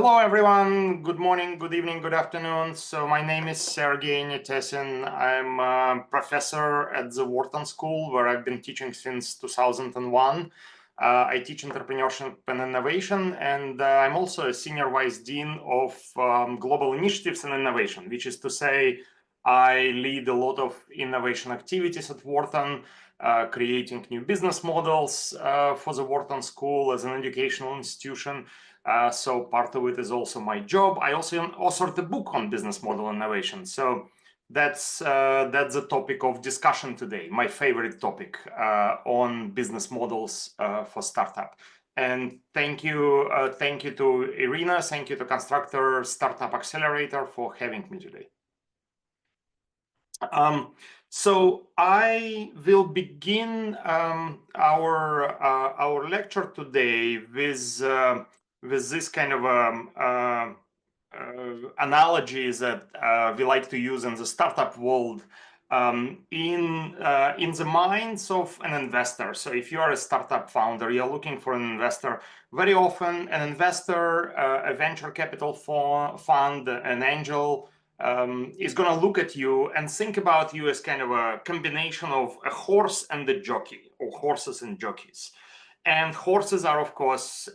Hello, everyone. Good morning, good evening, good afternoon. So my name is Serguei Netessine. I'm a professor at the Wharton School, where I've been teaching since 2001. I teach entrepreneurship and innovation, and I'm also a senior vice dean of global initiatives and innovation, which is to say, I lead a lot of innovation activities at Wharton, creating new business models for the Wharton School as an educational institution. So part of it is also my job. I also authored a book on business model innovation. So that's the topic of discussion today, my favorite topic on business models for startup. And thank you to Irina, thank you to Constructor Startup Accelerator for having me today. So I will begin our lecture today with this kind of analogies that we like to use in the startup world in the minds of an investor. So if you are a startup founder, you're looking for an investor. Very often, an investor, a venture capital fund, an angel, is going to look at you and think about you as kind of a combination of a horse and a jockey, or horses and jockeys. And horses are, of course,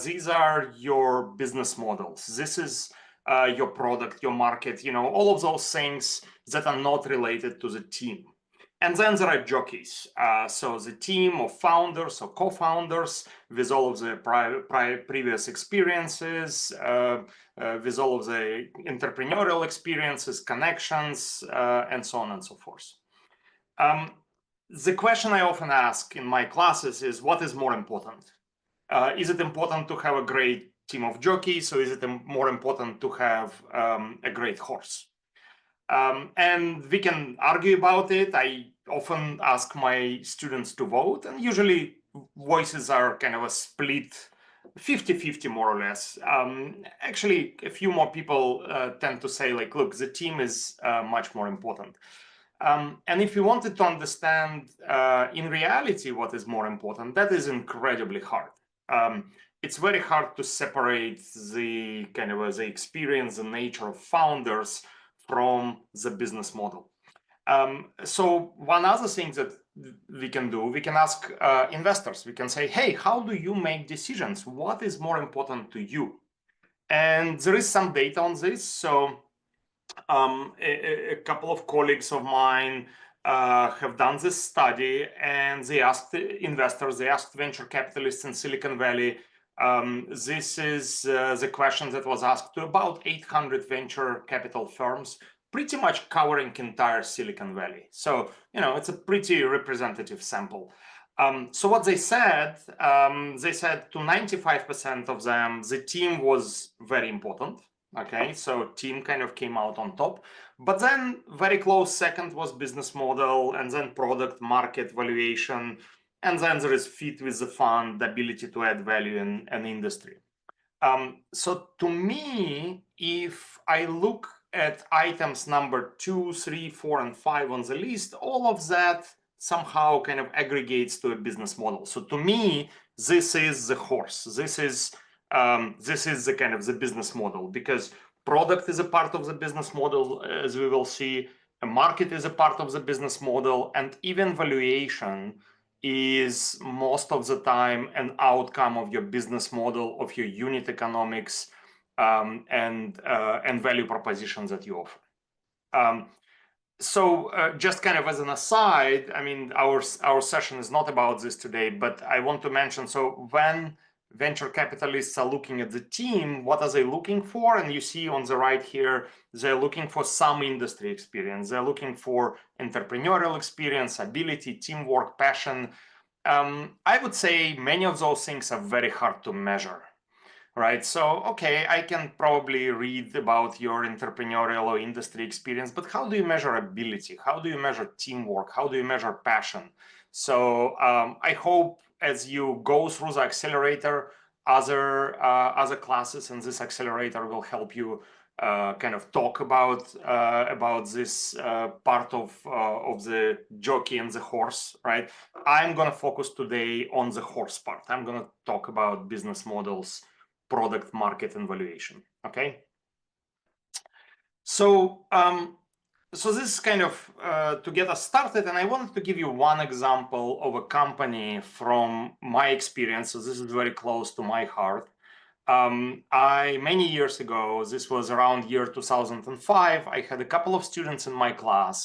these are your business models. This is your product, your market, all of those things that are not related to the team. And then there are jockeys. So the team of founders or co-founders with all of the previous experiences, with all of the entrepreneurial experiences, connections, and so on and so forth. The question I often ask in my classes is, what is more important? Is it important to have a great team of jockeys, or is it more important to have a great horse? And we can argue about it. I often ask my students to vote, and usually voices are kind of a split 50-50 more or less. Actually, a few more people tend to say, like, look, the team is much more important. And if you wanted to understand in reality what is more important, that is incredibly hard. It's very hard to separate the kind of the experience and nature of founders from the business model. So one other thing that we can do, we can ask investors. We can say, hey, how do you make decisions? What is more important to you? And there is some data on this. So a couple of colleagues of mine have done this study, and they asked investors, they asked venture capitalists in Silicon Valley. This is the question that was asked to about 800 venture capital firms, pretty much covering entire Silicon Valley. So, it's a pretty representative sample. So what they said to 95% of them, the team was very important. Okay, so team kind of came out on top. But then very close second was business model, and then product, market, valuation, and then there is fit with the fund, the ability to add value in an industry. So to me, if I look at items number 2, 3, 4, and 5 on the list, all of that somehow kind of aggregates to a business model. So to me, this is the horse. This is the kind of the business model, because product is a part of the business model, as we will see. A market is a part of the business model, and even valuation is most of the time an outcome of your business model, of your unit economics, and value propositions that you offer. So just kind of as an aside, I mean, our session is not about this today, but I want to mention, so when venture capitalists are looking at the team, what are they looking for? And you see on the right here, they're looking for some industry experience. They're looking for entrepreneurial experience, ability, teamwork, passion. I would say many of those things are very hard to measure, right? So, okay, I can probably read about your entrepreneurial or industry experience, but how do you measure ability? How do you measure teamwork? How do you measure passion? So I hope as you go through the accelerator, other classes in this accelerator will help you kind of talk about this part of the jockey and the horse, right? I'm going to focus today on the horse part. I'm going to talk about business models product market evaluation. Okay. So, so this is kind of to get us started, and I wanted to give you one example of a company from my experience. So this is very close to my heart. Many years ago, this was around year 2005, I had a couple of students in my class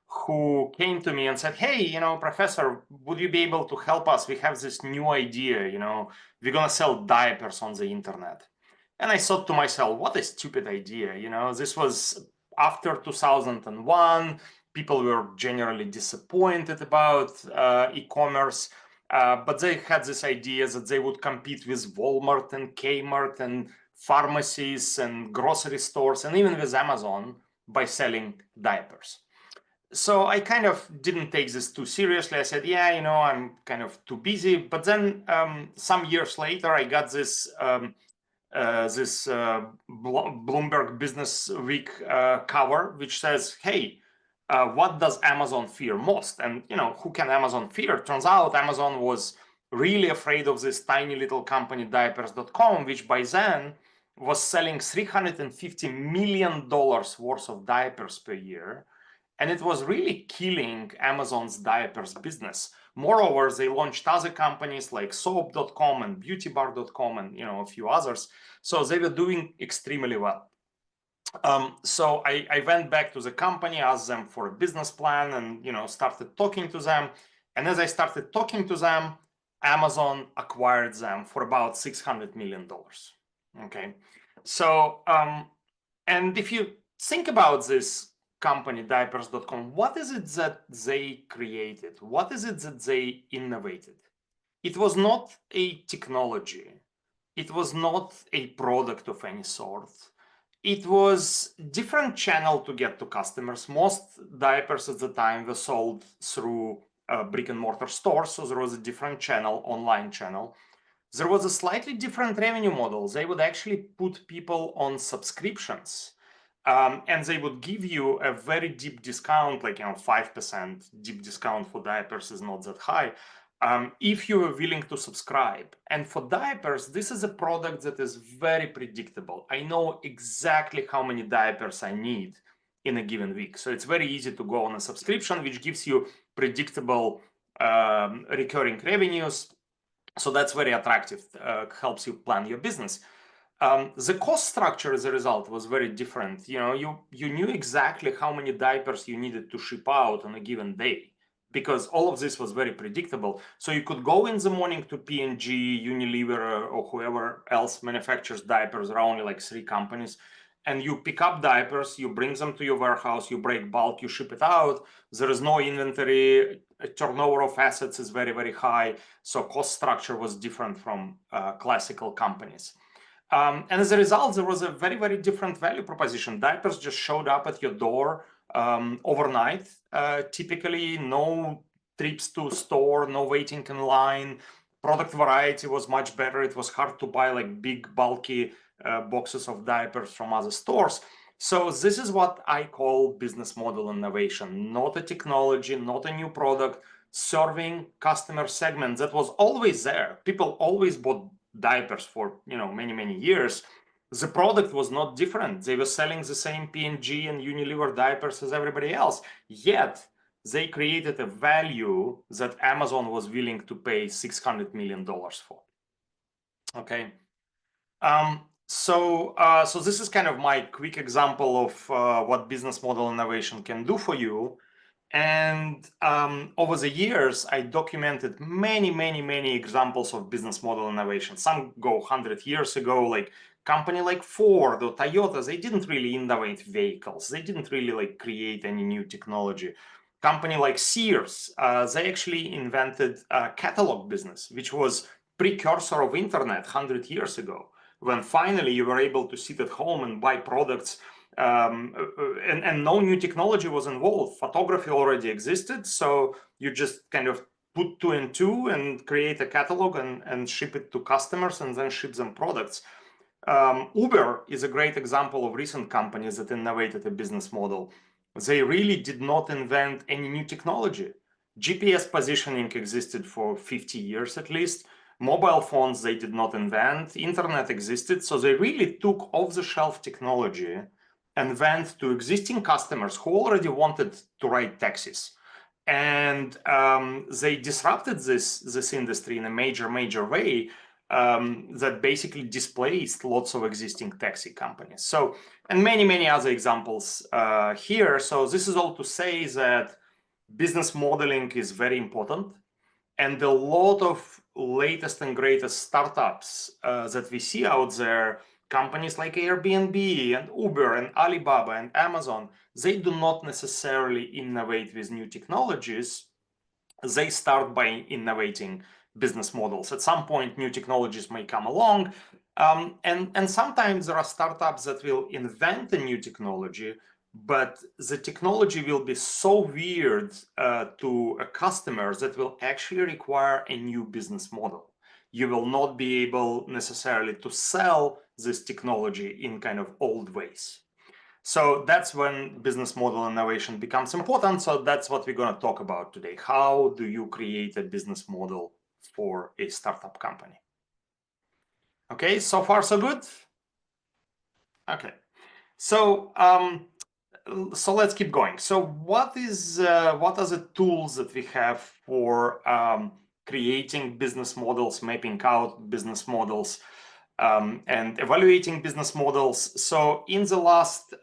who came to me and said, hey, professor, would you be able to help us? We have this new idea, we're going to sell diapers on the internet. And I thought to myself, what a stupid idea. This was after 2001. People were generally disappointed about e-commerce. But they had this idea that they would compete with Walmart and Kmart and pharmacies and grocery stores and even with Amazon by selling diapers. So I kind of didn't take this too seriously. I said, yeah, I'm kind of too busy. But then some years later, I got this Bloomberg Business Week cover, which says, hey, what does Amazon fear most? And, who can Amazon fear? Turns out Amazon was really afraid of this tiny little company, diapers.com, which by then was selling $350 million worth of diapers per year. And it was really killing Amazon's diapers business. Moreover, they launched other companies like soap.com and beautybar.com and a few others. So they were doing extremely well. So I went back to the company, asked them for a business plan, and started talking to them. And as I started talking to them, Amazon acquired them for about $600 million. Okay, so and if you think about this company, diapers.com, what is it that they created? What is it that they innovated? It was not a technology. It was not a product of any sort. It was different channel to get to customers. Most diapers at the time were sold through brick and mortar stores, so there was a different channel, online channel. There was a slightly different revenue model. They would actually put people on subscriptions. And they would give you a very deep discount, like 5% deep discount for diapers is not that high, if you are willing to subscribe. And for diapers, this is a product that is very predictable. I know exactly how many diapers I need in a given week. So it's very easy to go on a subscription, which gives you predictable recurring revenues. So that's very attractive, helps you plan your business. The cost structure as a result was very different. You knew exactly how many diapers you needed to ship out on a given day, because all of this was very predictable. So you could go in the morning to P&G, Unilever, or whoever else manufactures diapers. There are only like 3 companies. And you pick up diapers, you bring them to your warehouse, you break bulk, you ship it out. There is no inventory. Turnover of assets is very, very high. So cost structure was different from classical companies. And as a result, there was a very, very different value proposition. Diapers just showed up at your door overnight. Typically, no trips to store, no waiting in line. Product variety was much better. It was hard to buy like big, bulky boxes of diapers from other stores. So this is what I call business model innovation, not a technology, not a new product, serving customer segments that was always there. People always bought diapers for many, many years. The product was not different. They were selling the same P&G and Unilever diapers as everybody else. Yet they created a value that Amazon was willing to pay $600 million for. Okay. So this is kind of my quick example of what business model innovation can do for you. And over the years, I documented many, many, many examples of business model innovation. Some go 100 years ago, like company like Ford or Toyota, they didn't really innovate vehicles. They didn't really like create any new technology. Company like Sears, they actually invented a catalog business, which was precursor of internet 100 years ago, when finally you were able to sit at home and buy products. And no new technology was involved. Photography already existed, so you just kind of put 2 and 2 and create a catalog and ship it to customers and then ship them products. Uber is a great example of recent companies that innovated a business model. They really did not invent any new technology. GPS positioning existed for 50 years at least. Mobile phones, they did not invent. Internet existed. So they really took off-the-shelf technology and went to existing customers who already wanted to ride taxis. And they disrupted this industry in a major way that basically displaced lots of existing taxi companies. So, and many other examples here. So this is all to say that business modeling is very important. And a lot of latest and greatest startups that we see out there, companies like Airbnb and Uber and Alibaba and Amazon, they do not necessarily innovate with new technologies. They start by innovating business models. At some point, new technologies may come along. And sometimes there are startups that will invent a new technology, but the technology will be so weird to a customer that will actually require a new business model. You will not be able necessarily to sell this technology in kind of old ways. So that's when business model innovation becomes important. So that's what we're going to talk about today. How do you create a business model for a startup company? Okay, so far so good? Okay, so let's keep going. So what are the tools that we have for creating business models, mapping out business models, and evaluating business models? So in the last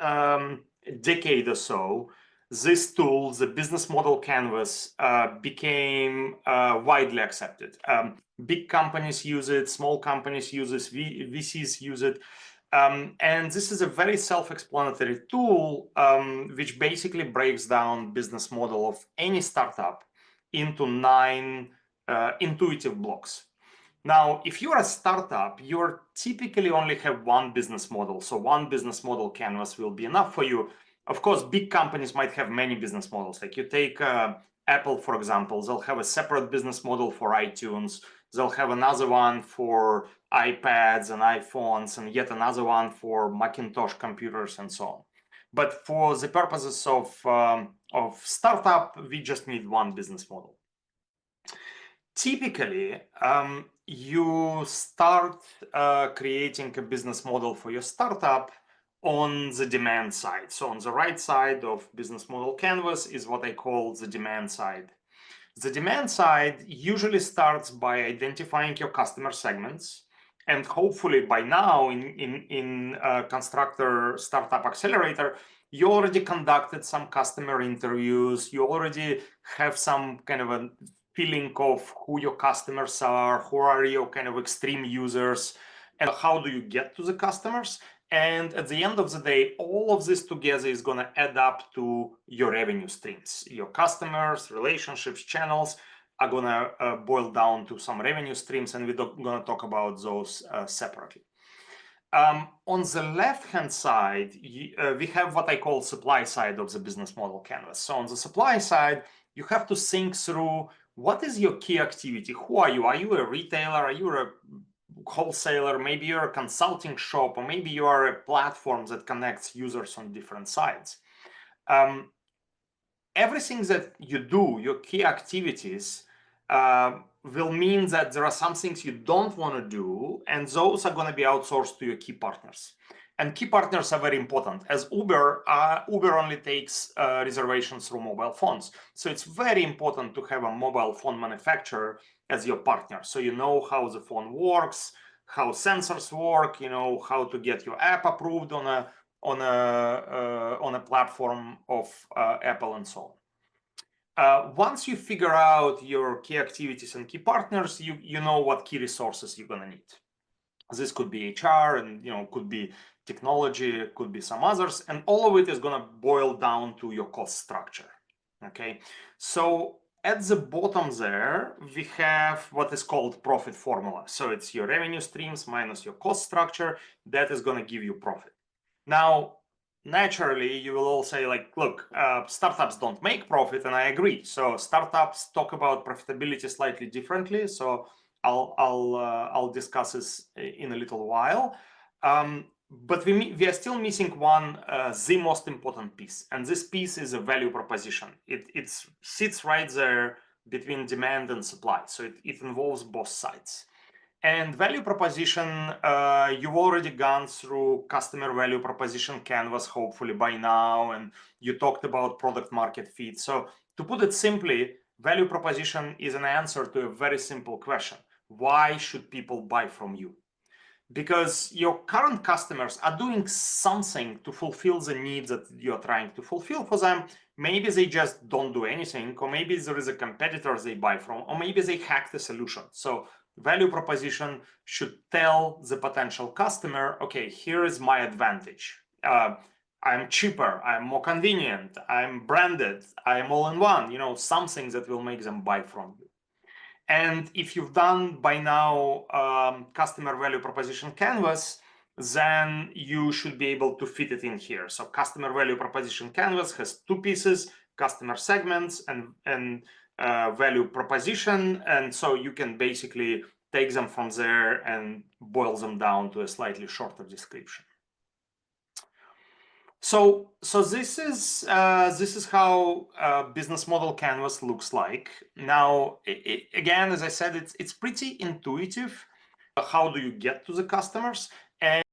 decade or so, this tool, the business model canvas, became widely accepted. Big companies use it, small companies use it, VCs use it. And this is a very self-explanatory tool, which basically breaks down business model of any startup into 9 intuitive blocks. Now, if you're a startup, you typically only have one business model. So one business model canvas will be enough for you. Of course, big companies might have many business models. Like you take Apple, for example, they'll have a separate business model for iTunes. They'll have another one for iPads and iPhones, and yet another one for Macintosh computers and so on. But for the purposes of startup, we just need one business model. Typically, you start creating a business model for your startup on the demand side. So on the right side of business model canvas is what I call the demand side. The demand side usually starts by identifying your customer segments. And hopefully by now in Constructor Startup Accelerator, you already conducted some customer interviews. You already have some kind of a feeling of who your customers are, who are your kind of extreme users, and how do you get to the customers. And at the end of the day, all of this together is going to add up to your revenue streams. Your customers, relationships, channels are going to boil down to some revenue streams, and we're going to talk about those separately. On the left-hand side, we have what I call supply side of the business model canvas. So on the supply side, you have to think through what is your key activity? Who are you? Are you a retailer? Are you a wholesaler? Maybe you're a consulting shop, or maybe you are a platform that connects users on different sides. Everything that you do, your key activities, will mean that there are some things you don't want to do, and those are going to be outsourced to your key partners. And key partners are very important. As Uber only takes reservations through mobile phones. So it's very important to have a mobile phone manufacturer as your partner. So you know how the phone works, how sensors work, you know how to get your app approved on a platform of Apple and so on. Once you figure out your key activities and key partners, you know what key resources you're going to need. This could be HR, and could be technology, could be some others, and all of it is going to boil down to your cost structure. Okay, so at the bottom there we have what is called profit formula. So it's your revenue streams minus your cost structure that is going to give you profit. Now, naturally, you will all say, like, look, startups don't make profit, and I agree. So startups talk about profitability slightly differently. So I'll discuss this in a little while. But we are still missing one, the most important piece, and this piece is a value proposition. It sits right there between demand and supply, so it involves both sides. And value proposition, you've already gone through customer value proposition canvas, hopefully by now, and you talked about product market fit. So to put it simply, value proposition is an answer to a very simple question. Why should people buy from you? Because your current customers are doing something to fulfill the needs that you're trying to fulfill for them. Maybe they just don't do anything, or maybe there is a competitor they buy from, or maybe they hack the solution. So value proposition should tell the potential customer, okay, here is my advantage. I'm cheaper, I'm more convenient, I'm branded, I'm all in one, something that will make them buy from you. And if you've done by now customer value proposition canvas, then you should be able to fit it in here. So customer value proposition canvas has two pieces: customer segments and value proposition. And so you can basically take them from there and boil them down to a slightly shorter description. So this is how business model canvas looks like. Now, again, as I said, it's pretty intuitive. How do you get to the customers? And